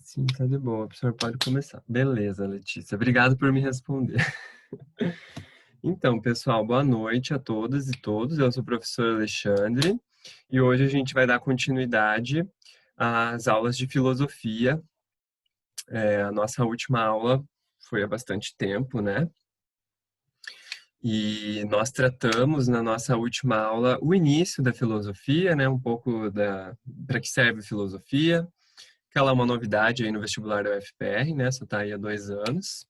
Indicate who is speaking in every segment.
Speaker 1: Sim, tá de boa. O professor pode começar. Beleza, Letícia. Obrigado por me responder. Então, pessoal, boa noite a todas e todos. Eu sou o professor Alexandre e hoje a gente vai dar continuidade às aulas de filosofia. A nossa última aula foi há bastante tempo, né? E nós tratamos na nossa última aula o início da filosofia, né? Um pouco para que serve filosofia, que ela é uma novidade aí no vestibular da UFPR, né? Só está aí há 2 anos.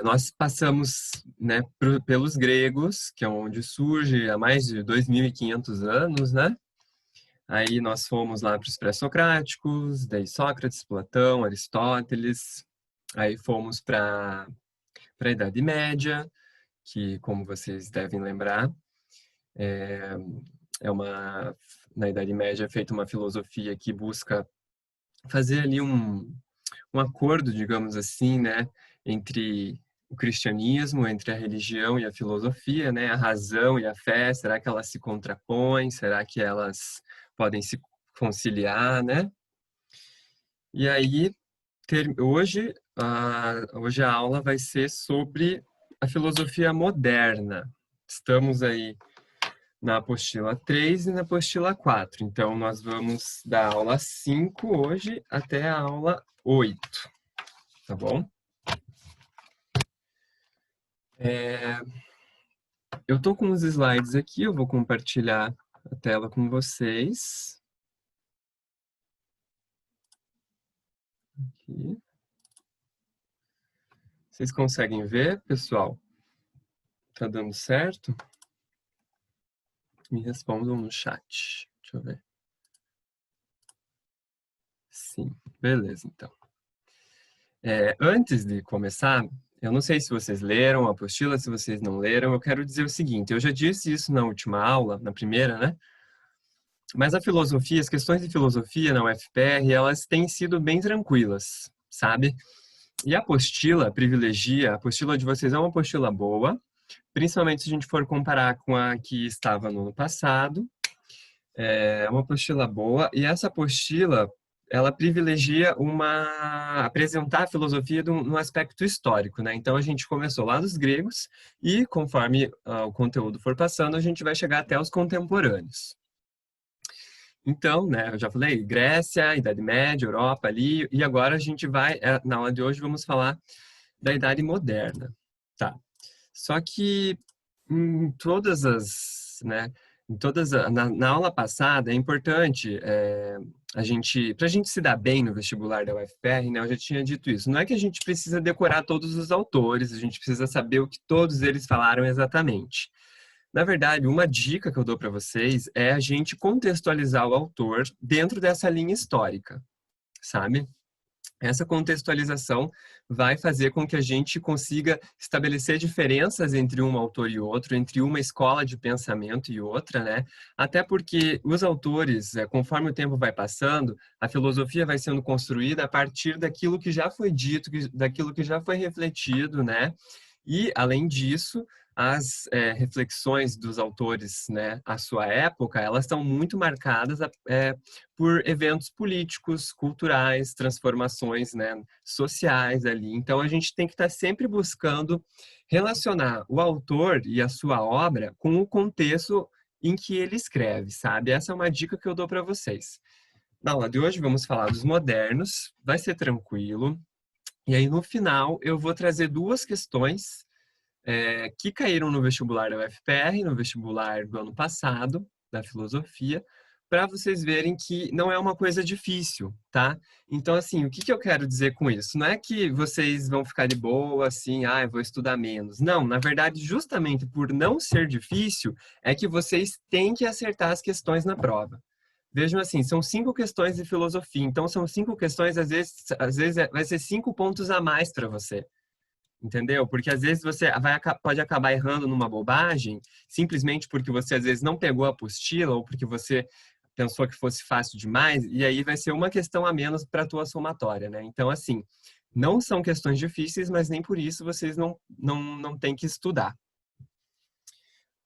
Speaker 1: Nós passamos, né, pelos gregos, que é onde surge há mais de 2.500 anos, né? Aí nós fomos lá para os pré-socráticos, daí Sócrates, Platão, Aristóteles. Aí fomos para a Idade Média, que, como vocês devem lembrar, é, na Idade Média é feita uma filosofia que busca fazer ali um acordo, digamos assim, né, entre o cristianismo, entre a religião e a filosofia, né, a razão e a fé, será que elas se contrapõem? Será que elas podem se conciliar, né? E aí, hoje a aula vai ser sobre a filosofia moderna. Estamos aí na apostila 3 e na apostila 4. Então, nós vamos da aula 5 hoje até a aula 8. Tá bom? Eu tô com os slides aqui, eu vou compartilhar a tela com vocês. Aqui. Vocês conseguem ver, pessoal? Tá dando certo? Me respondam no chat. Deixa eu ver. Sim, beleza, então. Antes de começar, eu não sei se vocês leram a apostila, se vocês não leram, eu quero dizer o seguinte, eu já disse isso na última aula, na primeira, né? Mas a filosofia, as questões de filosofia na UFPR, elas têm sido bem tranquilas, sabe? E a apostila privilegia, a apostila de vocês é uma apostila boa, principalmente se a gente for comparar com a que estava no ano passado. É uma apostila boa, e essa apostila, ela privilegia apresentar a filosofia num aspecto histórico, né? Então a gente começou lá dos gregos, e conforme o conteúdo for passando, a gente vai chegar até os contemporâneos. Então, né, eu já falei, Grécia, Idade Média, Europa ali, e agora a gente vai, na aula de hoje, vamos falar da Idade Moderna, tá? Só que em todas as, né, na aula passada é importante para a gente se dar bem no vestibular da UFPR, né, eu já tinha dito isso, não é que a gente precisa decorar todos os autores, a gente precisa saber o que todos eles falaram exatamente. Na verdade, uma dica que eu dou para vocês é a gente contextualizar o autor dentro dessa linha histórica, sabe? Essa contextualização vai fazer com que a gente consiga estabelecer diferenças entre um autor e outro, entre uma escola de pensamento e outra, né? Até porque os autores, conforme o tempo vai passando, a filosofia vai sendo construída a partir daquilo que já foi dito, daquilo que já foi refletido, né? E, além disso, as reflexões dos autores, né, à sua época, elas estão muito marcadas por eventos políticos, culturais, transformações, né, sociais ali. Então, a gente tem que estar sempre buscando relacionar o autor e a sua obra com o contexto em que ele escreve, sabe? Essa é uma dica que eu dou para vocês. Na aula de hoje, vamos falar dos modernos, vai ser tranquilo. E aí, no final, eu vou trazer duas questões que caíram no vestibular da UFPR, no vestibular do ano passado, da filosofia, para vocês verem que não é uma coisa difícil, tá? Então, assim, o que eu quero dizer com isso? Não é que vocês vão ficar de boa, assim, eu vou estudar menos. Não, na verdade, justamente por não ser difícil, é que vocês têm que acertar as questões na prova. Vejam assim, são 5 questões de filosofia, então são 5 questões, às vezes vai ser 5 pontos a mais para você. Entendeu? Porque às vezes você pode acabar errando numa bobagem, simplesmente porque você às vezes não pegou a apostila ou porque você pensou que fosse fácil demais, e aí vai ser uma questão a menos para a tua somatória, né? Então, assim, não são questões difíceis, mas nem por isso vocês não têm que estudar.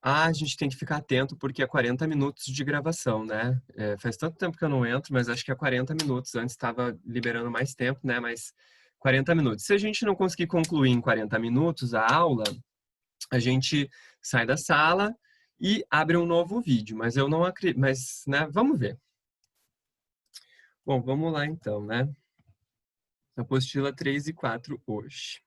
Speaker 1: a gente tem que ficar atento porque é 40 minutos de gravação, né? Faz tanto tempo que eu não entro, mas acho que é 40 minutos. Antes estava liberando mais tempo, né? Mas 40 minutos. Se a gente não conseguir concluir em 40 minutos a aula, a gente sai da sala e abre um novo vídeo. Mas eu não acredito. Mas, né? Vamos ver. Bom, vamos lá então, né? Apostila 3 e 4 hoje.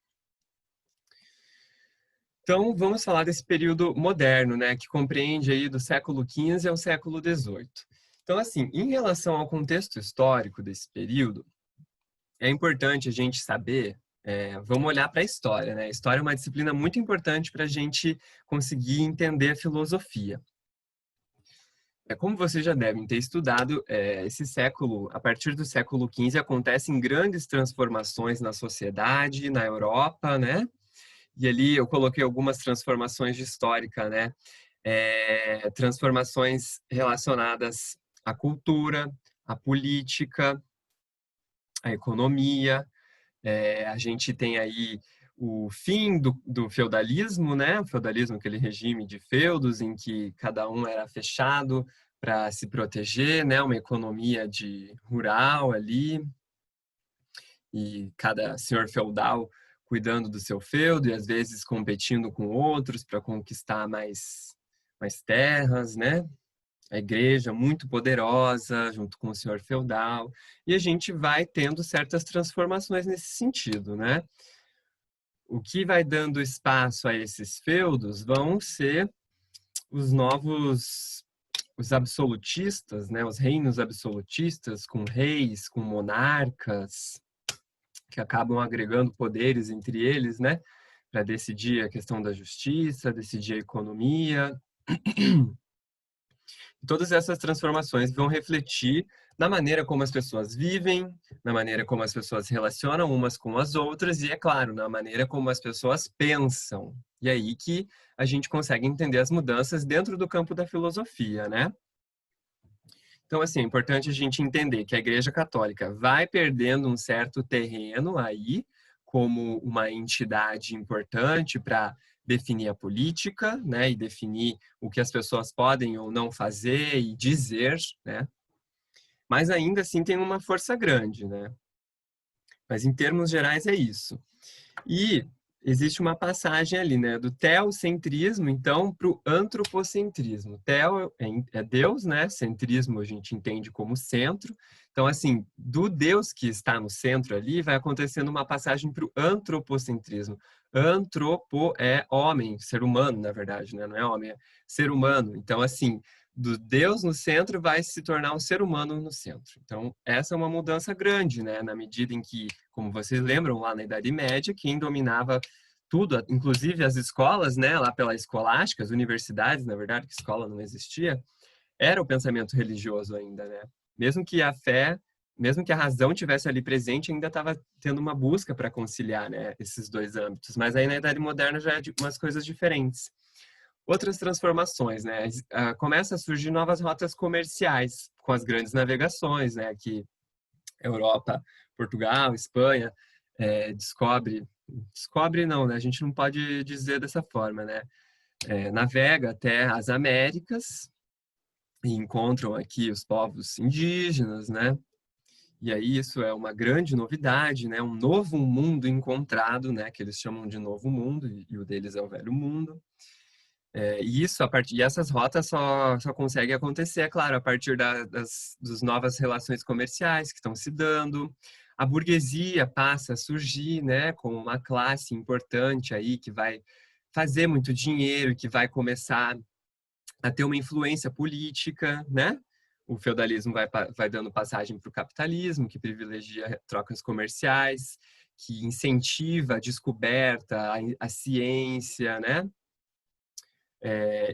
Speaker 1: Então, vamos falar desse período moderno, né, que compreende aí do século XV ao século XVIII. Então, assim, em relação ao contexto histórico desse período, é importante a gente saber, vamos olhar para a história, né? A história é uma disciplina muito importante para a gente conseguir entender a filosofia. Como vocês já devem ter estudado, esse século, a partir do século XV, acontecem grandes transformações na sociedade, na Europa, né? E ali eu coloquei algumas transformações de histórica, né? Transformações relacionadas à cultura, à política, à economia. A gente tem aí o fim do feudalismo, né? O feudalismo, aquele regime de feudos em que cada um era fechado para se proteger, né? Uma economia de rural ali, e cada senhor feudal cuidando do seu feudo e às vezes competindo com outros para conquistar mais terras, né? A igreja muito poderosa junto com o senhor feudal, e a gente vai tendo certas transformações nesse sentido, né? O que vai dando espaço a esses feudos vão ser os absolutistas, né? Os reinos absolutistas com reis, com monarcas, que acabam agregando poderes entre eles, né? Para decidir a questão da justiça, decidir a economia. Todas essas transformações vão refletir na maneira como as pessoas vivem, na maneira como as pessoas se relacionam umas com as outras e, é claro, na maneira como as pessoas pensam. E aí que a gente consegue entender as mudanças dentro do campo da filosofia, né? Então, assim, é importante a gente entender que a Igreja Católica vai perdendo um certo terreno aí, como uma entidade importante para definir a política, né, e definir o que as pessoas podem ou não fazer e dizer, né? Mas ainda assim tem uma força grande, né? Mas em termos gerais é isso. E existe uma passagem ali, né, do teocentrismo, então, para o antropocentrismo. Teo é Deus, né? Centrismo a gente entende como centro. Então, assim, do Deus que está no centro ali, vai acontecendo uma passagem para o antropocentrismo. Antropo é homem, ser humano, na verdade, né? Não é homem, é ser humano. Então, assim, do Deus no centro vai se tornar um ser humano no centro. Então, essa é uma mudança grande, né? Na medida em que, como vocês lembram, lá na Idade Média, quem dominava tudo, inclusive as escolas, né? Lá pela escolástica, as universidades, na verdade, que escola não existia, era o pensamento religioso ainda, né? Mesmo que a fé, mesmo que a razão tivesse ali presente, ainda estava tendo uma busca para conciliar, né? Esses dois âmbitos. Mas aí na Idade Moderna já é umas coisas diferentes. Outras transformações, né? Começa a surgir novas rotas comerciais com as grandes navegações, né? Que Europa, Portugal, Espanha descobre não, né? A gente não pode dizer dessa forma, né? Navega até as Américas e encontram aqui os povos indígenas, né? E aí isso é uma grande novidade, né? Um novo mundo encontrado, né? Que eles chamam de novo mundo e o deles é o velho mundo. E isso, e essas rotas só conseguem acontecer, é claro, a partir das novas relações comerciais que estão se dando. A burguesia passa a surgir, né, como uma classe importante aí que vai fazer muito dinheiro, que vai começar a ter uma influência política, né? O feudalismo vai dando passagem para o capitalismo, que privilegia trocas comerciais, que incentiva a descoberta, a ciência, né?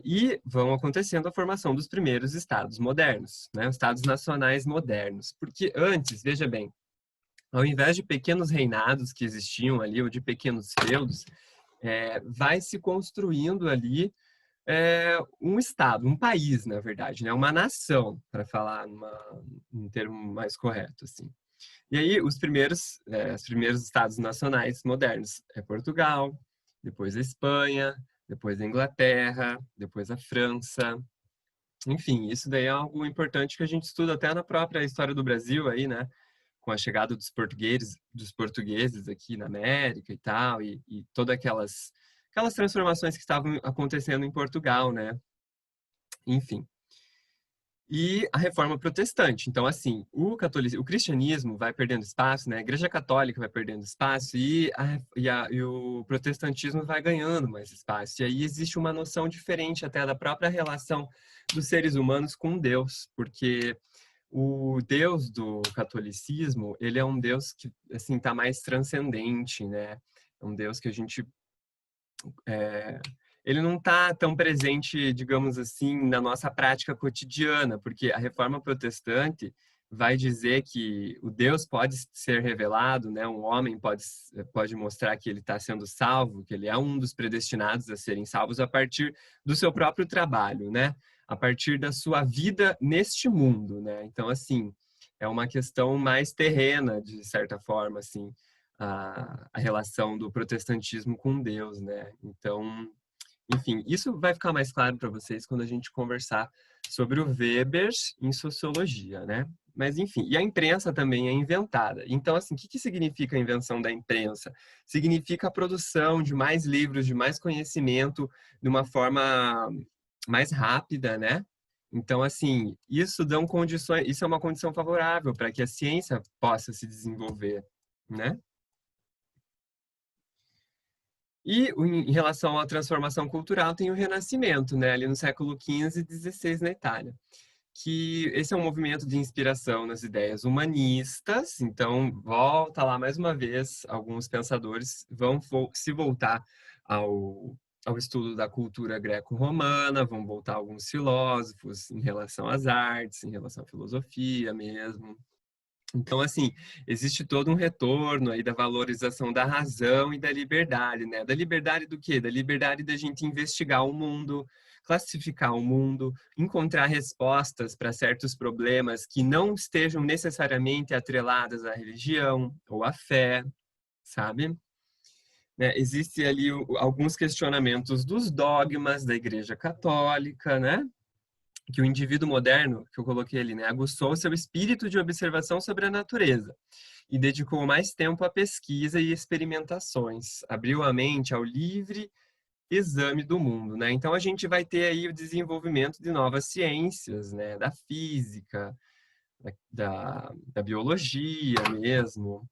Speaker 1: E vão acontecendo a formação dos primeiros estados modernos, né? Os estados nacionais modernos. Porque antes, veja bem, ao invés de pequenos reinados que existiam ali, ou de pequenos feudos, vai se construindo ali um estado, um país, na verdade, né? Uma nação, para falar num termo mais correto, assim. E aí, os primeiros estados nacionais modernos é Portugal, depois a Espanha, depois a Inglaterra, depois a França. Enfim, isso daí é algo importante que a gente estuda até na própria história do Brasil aí, né? Com a chegada dos portugueses aqui na América e tal, e todas aquelas transformações que estavam acontecendo em Portugal, né? Enfim. E a reforma protestante. Então, assim, o cristianismo vai perdendo espaço, né? A Igreja Católica vai perdendo espaço e o protestantismo vai ganhando mais espaço. E aí existe uma noção diferente até da própria relação dos seres humanos com Deus, porque o Deus do catolicismo, ele é um Deus que, assim, tá mais transcendente, né? É um Deus que a gente ele não está tão presente, digamos assim, na nossa prática cotidiana, porque a reforma protestante vai dizer que o Deus pode ser revelado, né? Um homem pode mostrar que ele está sendo salvo, que ele é um dos predestinados a serem salvos a partir do seu próprio trabalho, né? A partir da sua vida neste mundo, né? Então, assim, é uma questão mais terrena, de certa forma, assim, a relação do protestantismo com Deus, né? Então, enfim, isso vai ficar mais claro para vocês quando a gente conversar sobre o Weber em sociologia, né? Mas, enfim, e a imprensa também é inventada. Então, assim, o que significa a invenção da imprensa? Significa a produção de mais livros, de mais conhecimento, de uma forma mais rápida, né? Então, assim, isso é uma condição favorável para que a ciência possa se desenvolver, né? E em relação à transformação cultural, tem o Renascimento, né, ali no século XV e XVI na Itália, que esse é um movimento de inspiração nas ideias humanistas. Então, volta lá mais uma vez, alguns pensadores vão se voltar ao estudo da cultura greco-romana, vão voltar alguns filósofos em relação às artes, em relação à filosofia mesmo. Então, assim, existe todo um retorno aí da valorização da razão e da liberdade, né? Da liberdade do quê? Da liberdade da gente investigar o mundo, classificar o mundo, encontrar respostas para certos problemas que não estejam necessariamente atreladas à religião ou à fé, sabe? Né? Existem ali alguns questionamentos dos dogmas da Igreja Católica, né? Que o indivíduo moderno, que eu coloquei ali, né, aguçou seu espírito de observação sobre a natureza e dedicou mais tempo à pesquisa e experimentações, abriu a mente ao livre exame do mundo, né? Então a gente vai ter aí o desenvolvimento de novas ciências, né, da física, da biologia mesmo,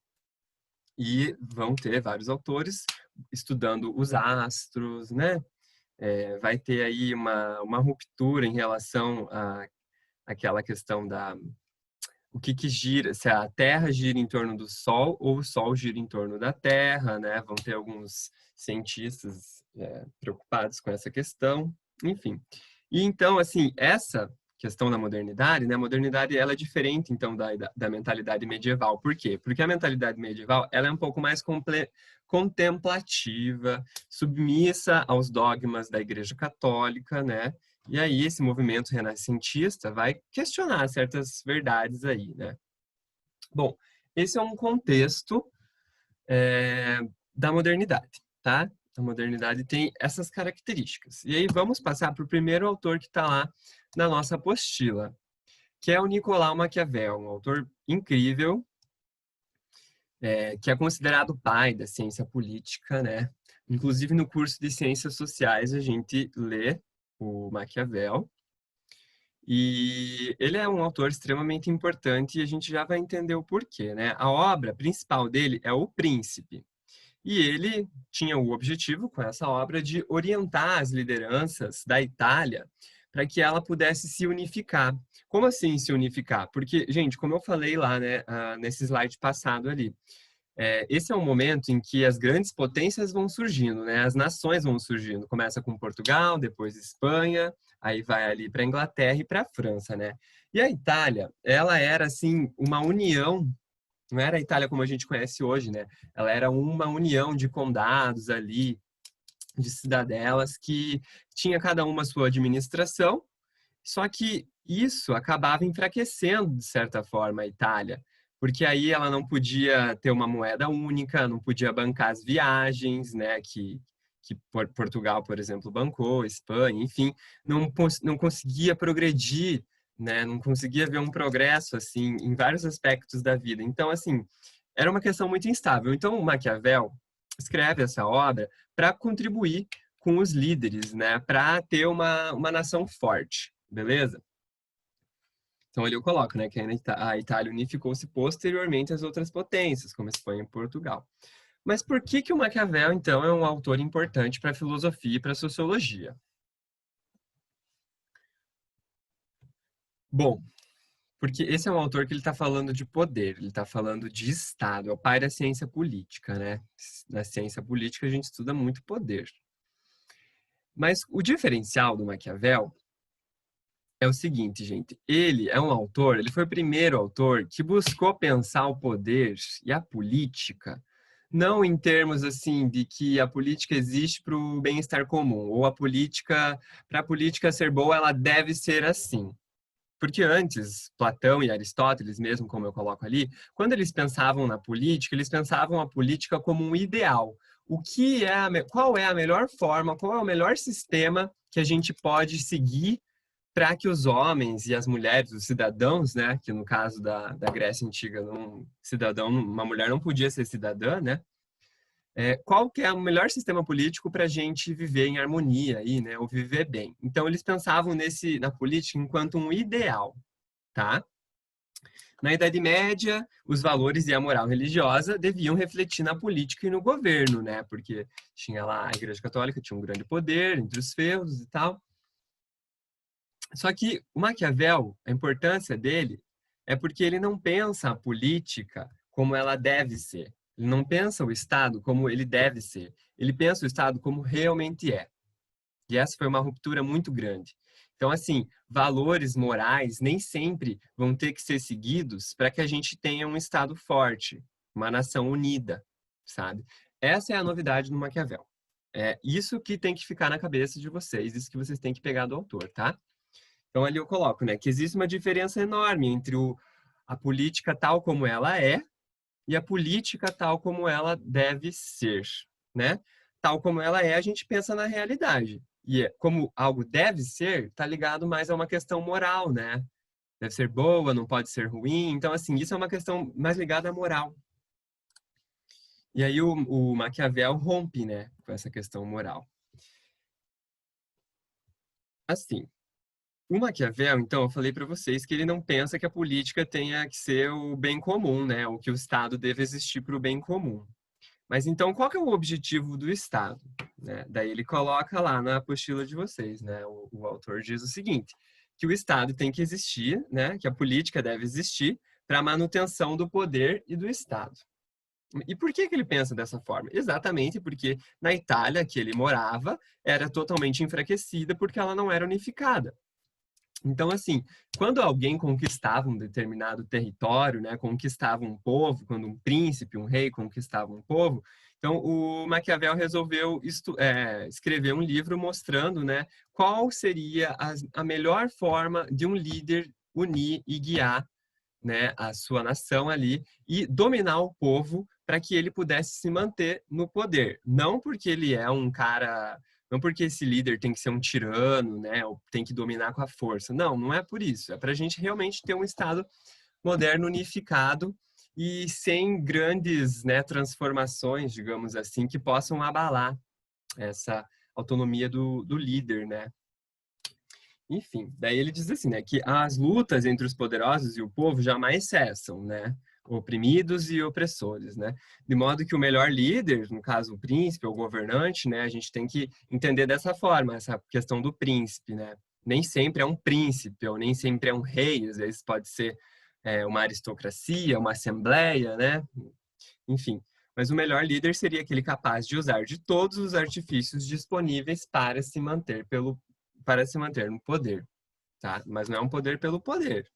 Speaker 1: e vão ter vários autores estudando os astros, né? Vai ter aí uma ruptura em relação àquela questão o que gira, se a Terra gira em torno do Sol ou o Sol gira em torno da Terra, né? Vão ter alguns cientistas preocupados com essa questão, enfim. E então, assim, essa questão da modernidade, né? A modernidade ela é diferente, então, da mentalidade medieval. Por quê? Porque a mentalidade medieval ela é um pouco mais contemplativa, submissa aos dogmas da Igreja Católica, né? E aí esse movimento renascentista vai questionar certas verdades aí, né? Bom, esse é um contexto da modernidade, tá? A modernidade tem essas características. E aí vamos passar para o primeiro autor que está lá na nossa apostila, que é o Nicolau Maquiavel, um autor incrível, que é considerado o pai da ciência política, né? Inclusive no curso de ciências sociais a gente lê o Maquiavel. E ele é um autor extremamente importante e a gente já vai entender o porquê, né? A obra principal dele é O Príncipe. E ele tinha o objetivo, com essa obra, de orientar as lideranças da Itália para que ela pudesse se unificar. Como assim se unificar? Porque, gente, como eu falei lá, né, nesse slide passado ali, esse é um momento em que as grandes potências vão surgindo, né? As nações vão surgindo. Começa com Portugal, depois Espanha, aí vai ali para a Inglaterra e para a França, né? E a Itália, ela era assim uma união, não era a Itália como a gente conhece hoje, né? Ela era uma união de condados ali, de cidadelas que tinha cada uma a sua administração. Só que isso acabava enfraquecendo, de certa forma, a Itália, porque aí ela não podia ter uma moeda única, não podia bancar as viagens, né, que Portugal, por exemplo, bancou, Espanha, enfim, não conseguia progredir, né? Não conseguia ver um progresso assim em vários aspectos da vida. Então, assim, era uma questão muito instável. Então, o Maquiavel escreve essa obra para contribuir com os líderes, né? Para ter uma nação forte, beleza? Então, ali eu coloco, né, que a Itália unificou-se posteriormente às outras potências, como Espanha e Portugal. Mas por que que o Maquiavel, então, é um autor importante para a filosofia e para a sociologia? Bom, porque esse é um autor que ele está falando de poder, ele está falando de Estado, é o pai da ciência política, né? Na ciência política a gente estuda muito poder. Mas o diferencial do Maquiavel é o seguinte, gente, ele é um autor, ele foi o primeiro autor que buscou pensar o poder e a política não em termos assim de que a política existe para o bem-estar comum, ou para a política ser boa, ela deve ser assim. Porque antes, Platão e Aristóteles, mesmo como eu coloco ali, quando eles pensavam na política, eles pensavam a política como um ideal. Qual é a melhor forma, qual é o melhor sistema que a gente pode seguir para que os homens e as mulheres, os cidadãos, né, que no caso da Grécia Antiga, uma mulher não podia ser cidadã, né? Qual que é o melhor sistema político para a gente viver em harmonia aí, né, ou viver bem? Então eles pensavam na política enquanto um ideal, tá? Na Idade Média, os valores e a moral religiosa deviam refletir na política e no governo, né? Porque tinha lá a Igreja Católica, tinha um grande poder entre os feudos e tal. Só que o Maquiavel, a importância dele é porque ele não pensa a política como ela deve ser. Ele não pensa o Estado como ele deve ser. Ele pensa o Estado como realmente é. E essa foi uma ruptura muito grande. Então, assim, valores morais nem sempre vão ter que ser seguidos para que a gente tenha um Estado forte, uma nação unida, sabe? Essa é a novidade do Maquiavel. É isso que tem que ficar na cabeça de vocês, isso que vocês têm que pegar do autor, tá? Então ali eu coloco, né, que existe uma diferença enorme entre a política tal como ela é e a política tal como ela deve ser, né? Tal como ela é, a gente pensa na realidade. Como algo deve ser, tá ligado mais a uma questão moral, né? Deve ser boa, não pode ser ruim. Então, assim, isso é uma questão mais ligada à moral. E aí o Maquiavel rompe, né, com essa questão moral. Assim, o Maquiavel, então, eu falei para vocês que ele não pensa que a política tenha que ser o bem comum, né? Ou que o Estado deve existir para o bem comum. Mas então, qual que é o objetivo do Estado? Né? Daí ele coloca lá na apostila de vocês, né? O autor diz o seguinte, que o Estado tem que existir, né? Que a política deve existir para a manutenção do poder e do Estado. E por que que ele pensa dessa forma? Exatamente porque na Itália que ele morava era totalmente enfraquecida porque ela não era unificada. Então, assim, quando alguém conquistava um determinado território, né, conquistava um povo, quando um príncipe, um rei conquistava um povo, então o Maquiavel resolveu escrever um livro mostrando, né, qual seria a melhor forma de um líder unir e guiar, né, a sua nação ali e dominar o povo para que ele pudesse se manter no poder. Não porque ele é um cara, não porque esse líder tem que ser um tirano, né, ou tem que dominar com a força. Não, não é por isso. É para a gente realmente ter um Estado moderno, unificado e sem grandes, né, transformações, digamos assim, que possam abalar essa autonomia do líder, né? Enfim, daí ele diz assim, né, que as lutas entre os poderosos e o povo jamais cessam, né? Oprimidos e opressores, né? De modo que o melhor líder, no caso o príncipe ou governante, né, a gente tem que entender dessa forma, essa questão do príncipe, né? Nem sempre é um príncipe ou nem sempre é um rei, às vezes pode ser uma aristocracia, uma assembleia, né? Enfim, mas o melhor líder seria aquele capaz de usar de todos os artifícios disponíveis para se manter no poder, tá? Mas não é um poder pelo poder.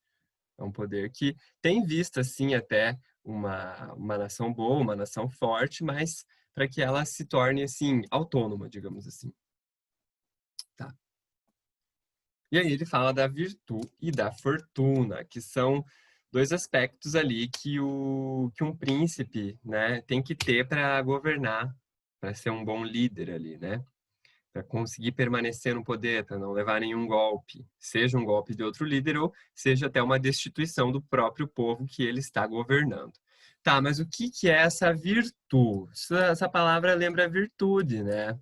Speaker 1: É um poder que tem vista, sim, até uma nação boa, uma nação forte, mas para que ela se torne, assim, autônoma, digamos assim. Tá? E aí ele fala da virtude e da fortuna, que são dois aspectos ali que um príncipe, né, tem que ter para governar para ser um bom líder ali, né? Para conseguir permanecer no poder, para não levar nenhum golpe, seja um golpe de outro líder ou seja até uma destituição do próprio povo que ele está governando. Tá, mas o que é essa virtude? Essa palavra lembra virtude, né?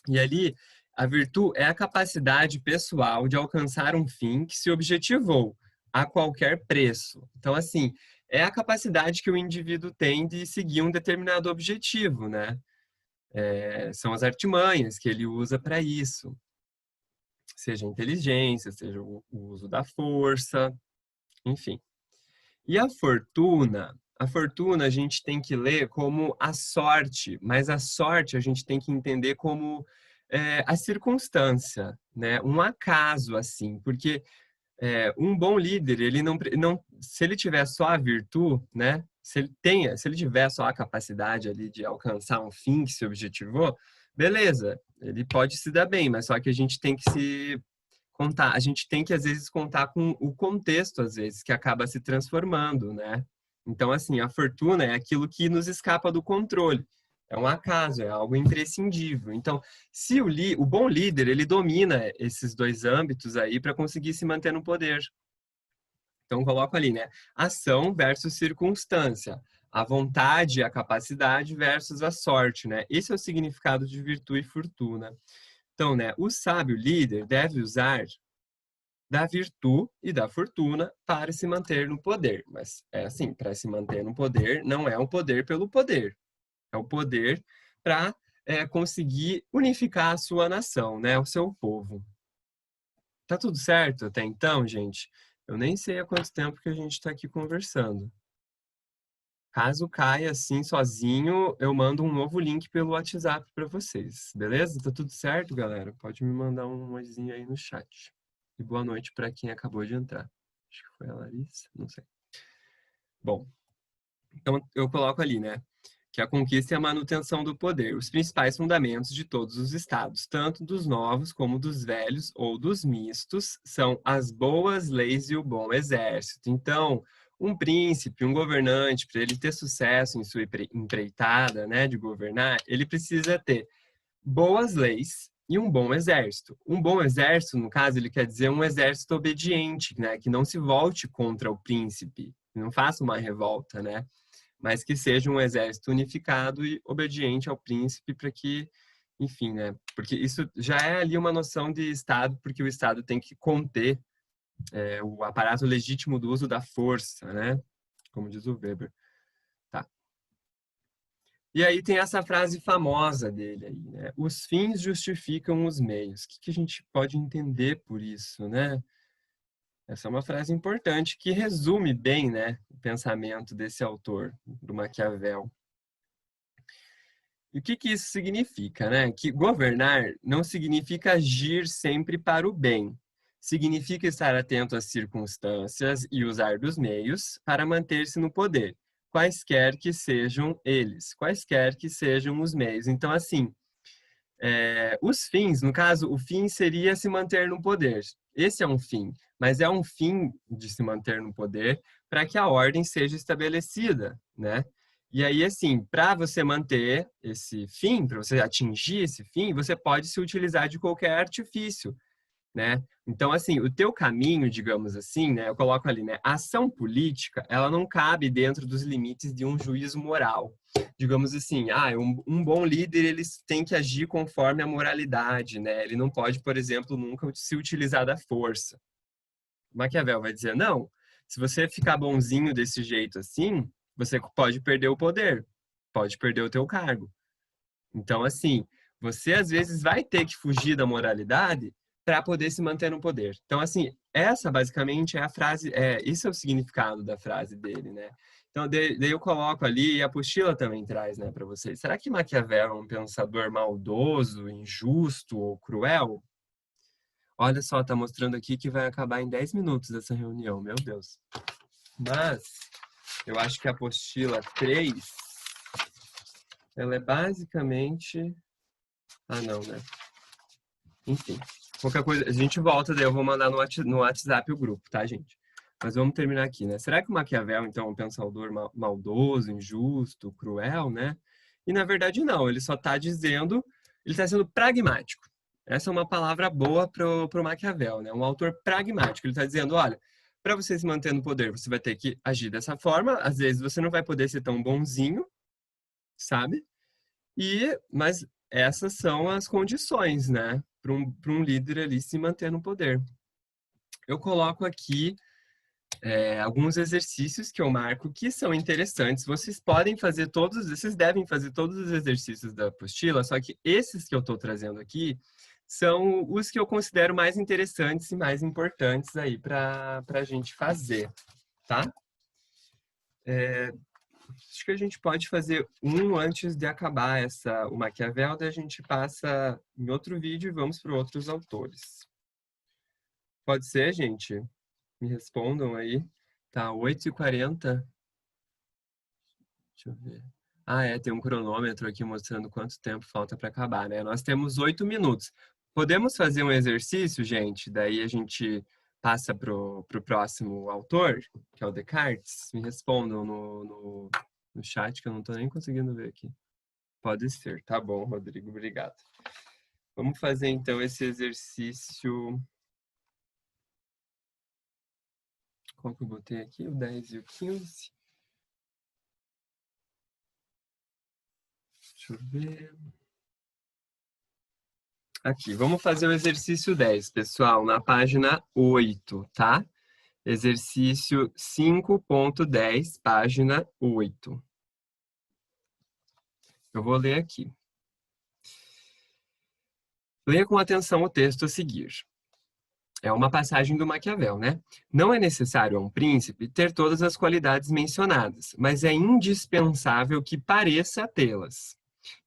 Speaker 1: E ali, a virtude é a capacidade pessoal de alcançar um fim que se objetivou a qualquer preço. Então, assim, é a capacidade que o indivíduo tem de seguir um determinado objetivo, né? São as artimanhas que ele usa para isso. Seja a inteligência, seja o uso da força, enfim. E a fortuna a gente tem que ler como a sorte, mas a sorte a gente tem que entender como a circunstância, né? Um acaso, assim, porque um bom líder, ele não, se ele tiver só a virtude, né? Se ele tiver só a capacidade ali de alcançar um fim que se objetivou, beleza, ele pode se dar bem, mas só que a gente tem que se contar, a gente tem que às vezes contar com o contexto às vezes que acaba se transformando, né? Então assim, a fortuna é aquilo que nos escapa do controle. É um acaso, é algo imprescindível. Então, se o bom líder, ele domina esses dois âmbitos aí para conseguir se manter no poder. Então, coloco ali, né? Ação versus circunstância. A vontade e a capacidade versus a sorte, né? Esse é o significado de virtude e fortuna. Então, né, o sábio líder deve usar da virtude e da fortuna para se manter no poder. Mas é assim, para se manter no poder, não é um poder pelo poder. É o poder para conseguir unificar a sua nação, né, o seu povo. Tá tudo certo até então, gente? Eu nem sei há quanto tempo que a gente está aqui conversando. Caso caia assim sozinho, eu mando um novo link pelo WhatsApp para vocês, beleza? Tá tudo certo, galera? Pode me mandar um emojizinho aí no chat. E boa noite para quem acabou de entrar. Acho que foi a Larissa, não sei. Bom, então eu coloco ali, né? Que a conquista e a manutenção do poder, os principais fundamentos de todos os estados, tanto dos novos como dos velhos ou dos mistos, são as boas leis e o bom exército. Então, um príncipe, um governante, para ele ter sucesso em sua empreitada, né, de governar, ele precisa ter boas leis e um bom exército. Um bom exército, no caso, ele quer dizer um exército obediente, né, que não se volte contra o príncipe, que não faça uma revolta, né? Mas que seja um exército unificado e obediente ao príncipe para que, enfim, né? Porque isso já é ali uma noção de Estado, porque o Estado tem que conter o aparato legítimo do uso da força, né? Como diz o Weber. Tá. E aí tem essa frase famosa dele aí, né? Os fins justificam os meios. O que a gente pode entender por isso, né? Essa é uma frase importante que resume bem, né, o pensamento desse autor, do Maquiavel. E o que isso significa, né? Que governar não significa agir sempre para o bem. Significa estar atento às circunstâncias e usar dos meios para manter-se no poder, quaisquer que sejam eles, quaisquer que sejam os meios. Então, assim, os fins, no caso, o fim seria se manter no poder. Esse é um fim, mas é um fim de se manter no poder para que a ordem seja estabelecida, né? E aí, assim, para você manter esse fim, para você atingir esse fim, você pode se utilizar de qualquer artifício, né? Então, assim, o teu caminho, digamos assim, né? Eu coloco ali, né? A ação política, ela não cabe dentro dos limites de um juízo moral. Digamos assim, um bom líder, ele tem que agir conforme a moralidade, né? Ele não pode, por exemplo, nunca se utilizar da força. Maquiavel vai dizer, não, se você ficar bonzinho desse jeito assim, você pode perder o poder, pode perder o teu cargo. Então, assim, você às vezes vai ter que fugir da moralidade para poder se manter no poder. Então, assim, essa basicamente é a frase, isso é o significado da frase dele, né? Então, daí eu coloco ali, e a apostila também traz, né, para vocês. Será que Maquiavel é um pensador maldoso, injusto ou cruel? Olha só, tá mostrando aqui que vai acabar em 10 minutos essa reunião, meu Deus. Mas eu acho que a apostila 3, ela é basicamente... Ah, não, né? Enfim, qualquer coisa, a gente volta, daí eu vou mandar no WhatsApp o grupo, tá, gente? Mas vamos terminar aqui, né? Será que o Maquiavel, então, é um pensador maldoso, injusto, cruel, né? E, na verdade, não. Ele só está dizendo... Ele está sendo pragmático. Essa é uma palavra boa pro Maquiavel, né? Um autor pragmático. Ele está dizendo, olha, para você se manter no poder, você vai ter que agir dessa forma. Às vezes, você não vai poder ser tão bonzinho, sabe? Mas essas são as condições, né? Para um líder ali se manter no poder. Eu coloco aqui alguns exercícios que eu marco que são interessantes. Vocês devem fazer todos os exercícios da apostila, só que esses que eu estou trazendo aqui são os que eu considero mais interessantes e mais importantes aí para a gente fazer, tá? Acho que a gente pode fazer um antes de acabar o Maquiavel, daí a gente passa em outro vídeo e vamos para outros autores. Pode ser, gente? Me respondam aí. Tá, 8h40. Deixa eu ver. Tem um cronômetro aqui mostrando quanto tempo falta para acabar, né? Nós temos 8 minutos. Podemos fazer um exercício, gente? Daí a gente passa pro próximo autor, que é o Descartes. Me respondam no chat, que eu não estou nem conseguindo ver aqui. Pode ser. Tá bom, Rodrigo. Obrigado. Vamos fazer, então, esse exercício... Qual que eu botei aqui? O 10 e o 15. Deixa eu ver. Aqui, vamos fazer o exercício 10, pessoal, na página 8, tá? Exercício 5.10, página 8. Eu vou ler aqui. Leia com atenção o texto a seguir. É uma passagem do Maquiavel, né? Não é necessário a um príncipe ter todas as qualidades mencionadas, mas é indispensável que pareça tê-las.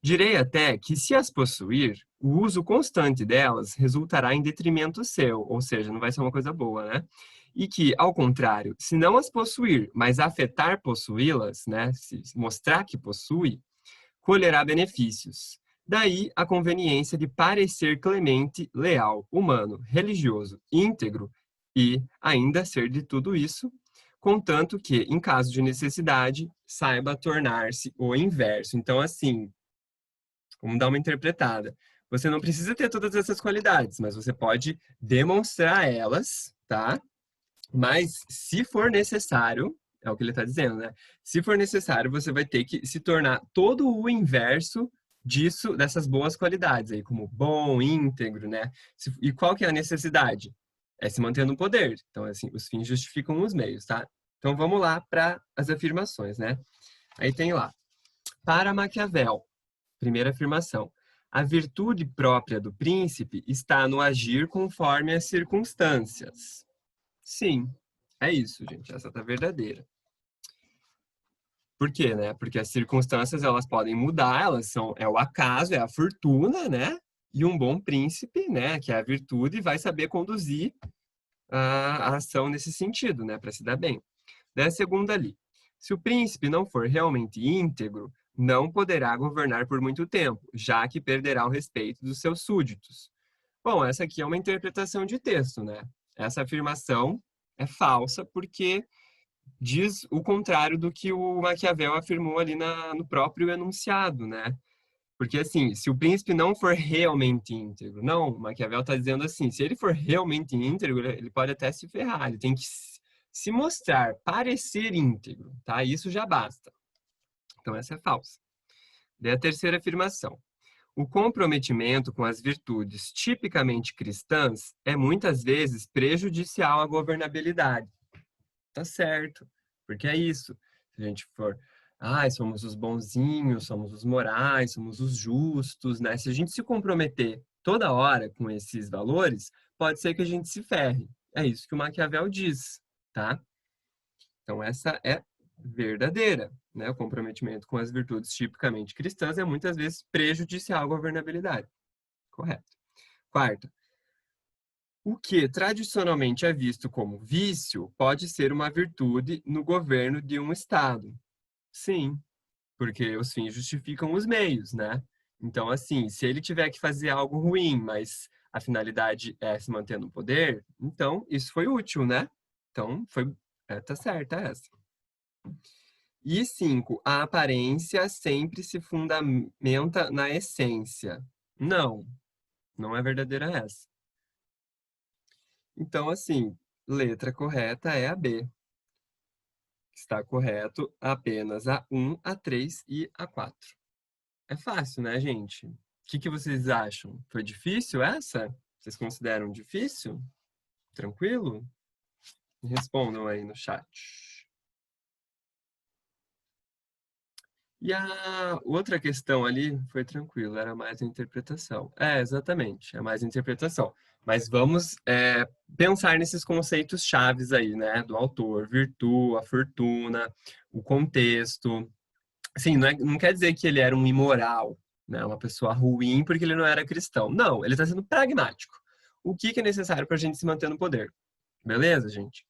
Speaker 1: Direi até que, se as possuir, o uso constante delas resultará em detrimento seu, ou seja, não vai ser uma coisa boa, né? E que, ao contrário, se não as possuir, mas afetar possuí-las, né? Se mostrar que possui, colherá benefícios. Daí a conveniência de parecer clemente, leal, humano, religioso, íntegro e, ainda ser de tudo isso, contanto que, em caso de necessidade, saiba tornar-se o inverso. Então, assim, vamos dar uma interpretada. Você não precisa ter todas essas qualidades, mas você pode demonstrar elas, tá? Mas, se for necessário, é o que ele está dizendo, né? Se for necessário, você vai ter que se tornar todo o inverso disso, dessas boas qualidades aí, como bom, íntegro, né? E qual que é a necessidade? É se manter no poder. Então, assim, os fins justificam os meios, tá? Então, vamos lá para as afirmações, né? Aí tem lá. Para Maquiavel, primeira afirmação. A virtude própria do príncipe está no agir conforme as circunstâncias. Sim, é isso, gente. Essa tá verdadeira. Por quê, né? Porque as circunstâncias, elas podem mudar, é o acaso, é a fortuna, né? E um bom príncipe, né, que é a virtude, vai saber conduzir a ação nesse sentido, né, para se dar bem. Daí a segunda ali. Se o príncipe não for realmente íntegro, não poderá governar por muito tempo, já que perderá o respeito dos seus súditos. Bom, essa aqui é uma interpretação de texto, né? Essa afirmação é falsa porque diz o contrário do que o Maquiavel afirmou ali no próprio enunciado, né? Porque, assim, se o príncipe não for realmente íntegro, não, o Maquiavel está dizendo assim, se ele for realmente íntegro, ele pode até se ferrar, ele tem que se mostrar, parecer íntegro, tá? Isso já basta. Então, essa é falsa. Daí a terceira afirmação. O comprometimento com as virtudes tipicamente cristãs é muitas vezes prejudicial à governabilidade. Tá certo, porque é isso. Se a gente for, somos os bonzinhos, somos os morais, somos os justos, né? Se a gente se comprometer toda hora com esses valores, pode ser que a gente se ferre. É isso que o Maquiavel diz, tá? Então essa é verdadeira, né? O comprometimento com as virtudes tipicamente cristãs é muitas vezes prejudicial à governabilidade. Correto. Quarta, o que tradicionalmente é visto como vício pode ser uma virtude no governo de um Estado. Sim, porque os fins justificam os meios, né? Então, assim, se ele tiver que fazer algo ruim, mas a finalidade é se manter no poder, então isso foi útil, né? Então, tá certa essa. E 5, a aparência sempre se fundamenta na essência. Não, não é verdadeira essa. Então, assim, letra correta é a B. Está correto apenas a 1, a 3 e a 4. É fácil, né, gente? O que vocês acham? Foi difícil essa? Vocês consideram difícil? Tranquilo? Me respondam aí no chat. E a outra questão ali foi tranquilo, era mais a interpretação. É, exatamente, é mais a interpretação. Mas vamos pensar nesses conceitos chaves aí, né? Do autor, virtude, a fortuna, o contexto. Sim, não quer dizer que ele era um imoral, né? Uma pessoa ruim porque ele não era cristão. Não, ele está sendo pragmático. O que é necessário para a gente se manter no poder? Beleza, gente?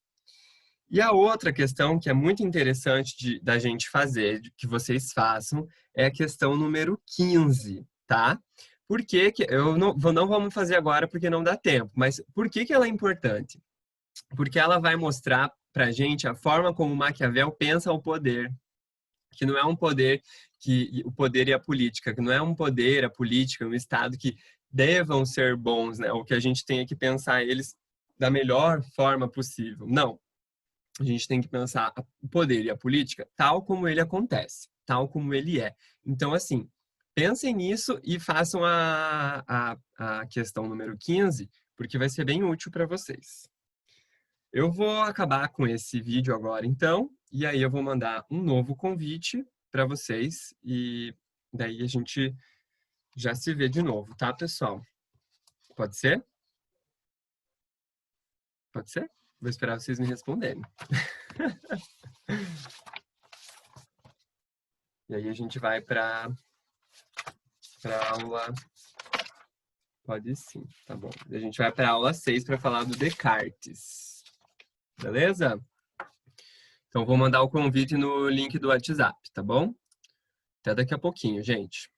Speaker 1: E a outra questão que é muito interessante da gente fazer, que vocês façam, é a questão número 15, tá? Por que eu não vamos fazer agora porque não dá tempo, mas por que ela é importante? Porque ela vai mostrar pra gente a forma como Maquiavel pensa o poder, que não é um poder o poder e a política, que não é um poder, a política, um Estado que devam ser bons, né? Ou que a gente tenha que pensar eles da melhor forma possível. Não, a gente tem que pensar o poder e a política tal como ele acontece, tal como ele é. Então, assim, pensem nisso e façam a questão número 15, porque vai ser bem útil para vocês. Eu vou acabar com esse vídeo agora, então, e aí eu vou mandar um novo convite para vocês e daí a gente já se vê de novo, tá, pessoal? Pode ser? Pode ser? Vou esperar vocês me responderem. E aí a gente vai para aula. Pode sim, tá bom. A gente vai para aula 6 para falar do Descartes. Beleza? Então vou mandar o convite no link do WhatsApp, tá bom? Até daqui a pouquinho, gente.